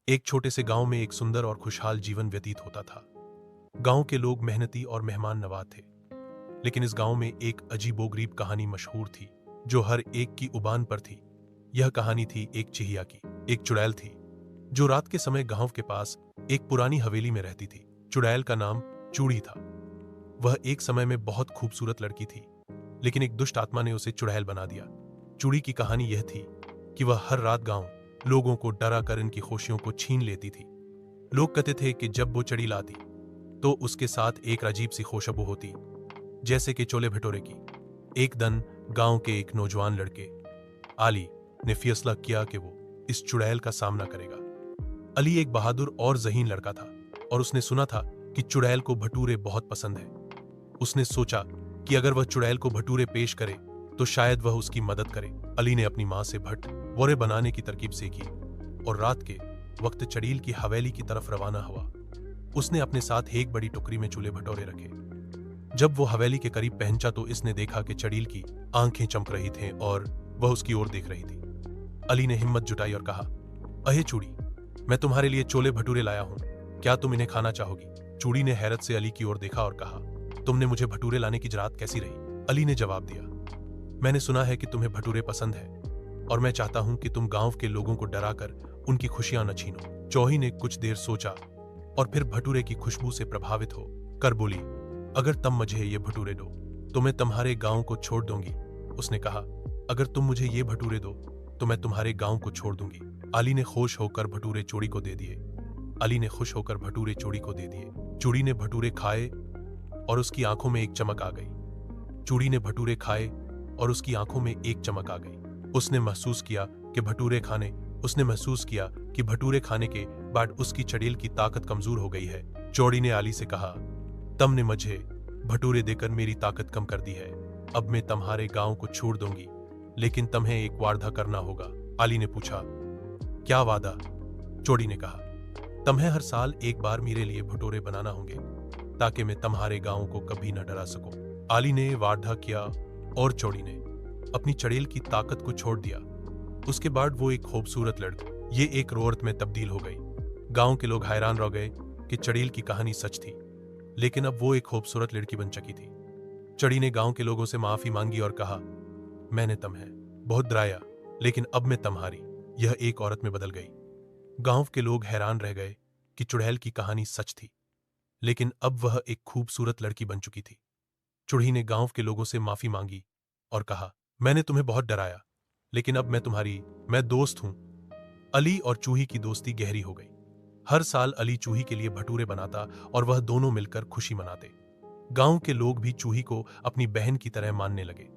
एक छोटे से गांव में एक सुंदर और खुशहाल जीवन व्यतीत होता था। गांव के लोग मेहनती और मेहमान नवाज थे। लेकिन इस गांव में एक अजीबोगरीब कहानी मशहूर थी, जो हर एक की उबान पर थी। यह कहानी थी एक चिड़िया की। एक चुड़ैल थी, जो रात के समय गांव के पास एक पुरानी हवेली में रहती थी। चुड़ैल का नाम चूड़ी था। वह एक समय में बहुत खूबसूरत लड़की थी, लेकिन एक दुष्ट आत्मा ने उसे चुड़ैल बना दिया। चूड़ी की कहानी यह थी कि वह हर रात गांव लोगों को डरा कर इनकी खुशियों को छीन लेती थी। लोग कहते थे कि जब वो चड़ी लाती तो उसके साथ एक अजीब सी खुशबू होती, जैसे कि चोले भटोरे की। एक दिन गांव के एक नौजवान लड़के अली ने फैसला किया कि वो इस चुड़ैल का सामना करेगा। अली एक बहादुर और ज़हीन लड़का था, और उसने सुना था कि चुड़ैल को भटूरे बहुत पसंद है। उसने सोचा कि अगर वह चुड़ैल को भटूरे पेश करे तो शायद वह उसकी मदद करे। अली ने अपनी मां से भटूरे बनाने की तरकीब सीखी और रात के वक्त चड़ील की हवेली की तरफ रवाना हुआ। उसने अपने साथ एक बड़ी टोकरी में चूल्हे भटोरे रखे। जब वो हवेली के करीब पहुंचा तो इसने देखा कि चड़ील की आंखें चमक रही थीं और वह उसकी ओर देख रही थी। अली ने हिम्मत जुटाई और कहा, अहे चूड़ी, मैं तुम्हारे लिए चोले भटूरे लाया हूं, क्या तुम इन्हें खाना चाहोगी? चूड़ी ने हैरत से अली की ओर देखा और कहा, तुमने मुझे भटूरे लाने की जुर्रत कैसी रही? अली ने जवाब दिया, मैंने सुना है कि तुम्हें भटूरे पसंद है, और मैं चाहता हूं कि तुम गांव के लोगों को डराकर उनकी खुशियां न छीनो। चौही ने कुछ देर सोचा और फिर भटूरे की खुशबू से प्रभावित हो कर बोली, अगर तुम मुझे ये भटूरे दो तो मैं तुम्हारे गांव को छोड़ दूंगी। उसने कहा, अगर तुम मुझे ये भटूरे दो तो मैं तुम्हारे गांव को छोड़ दूंगी। अली ने खुश होकर भटूरे चूड़ी को दे दिए। अली ने खुश होकर भटूरे चूड़ी को दे दिए। चूड़ी ने भटूरे खाए और उसकी आंखों में एक चमक आ गई। चूड़ी ने भटूरे खाए और उसकी आंखों में एक चमक आ गई। उसने महसूस किया कि भटूरे खाने के बाद उसकी चड़ेल की ताकत कमजोर हो गई है। चौड़ी ने अली से कहा, तुमने मुझे भटूरे देकर मेरी ताकत कम कर दी है। अब मैं तुम्हारे गांव को छोड़ दूंगी, लेकिन तुम्हें एक वादा करना होगा। अली ने पूछा, क्या वादा? चौड़ी ने कहा, तुम्हें हर साल एक बार मेरे लिए भटूरे बनाना होंगे, ताकि मैं तुम्हारे गांव को कभी न डरा सकूं। अली ने वादा किया और चौड़ी ने अपनी चड़ेल की ताकत को छोड़ दिया। उसके बाद वो एक खूबसूरत लड़की ये एक औरत में तब्दील हो गई। गांव के लोग हैरान रह गए कि चड़ेल की कहानी सच थी, लेकिन अब वो एक खूबसूरत लड़की बन चुकी थी। चड़ी ने गांव के लोगों से माफी मांगी और कहा, मैंने तुम्हें बहुत डराया, लेकिन अब मैं तुम्हारी यह एक औरत में बदल गई। गांव के लोग हैरान रह गए कि चुड़ैल की कहानी सच थी, लेकिन अब वह एक खूबसूरत लड़की बन चुकी थी। चूड़ी ने गांव के लोगों से माफी मांगी और कहा, मैंने तुम्हें बहुत डराया, लेकिन अब मैं दोस्त हूं। अली और चूही की दोस्ती गहरी हो गई। हर साल अली चूही के लिए भटूरे बनाता और वह दोनों मिलकर खुशी मनाते। गांव के लोग भी चूही को अपनी बहन की तरह मानने लगे।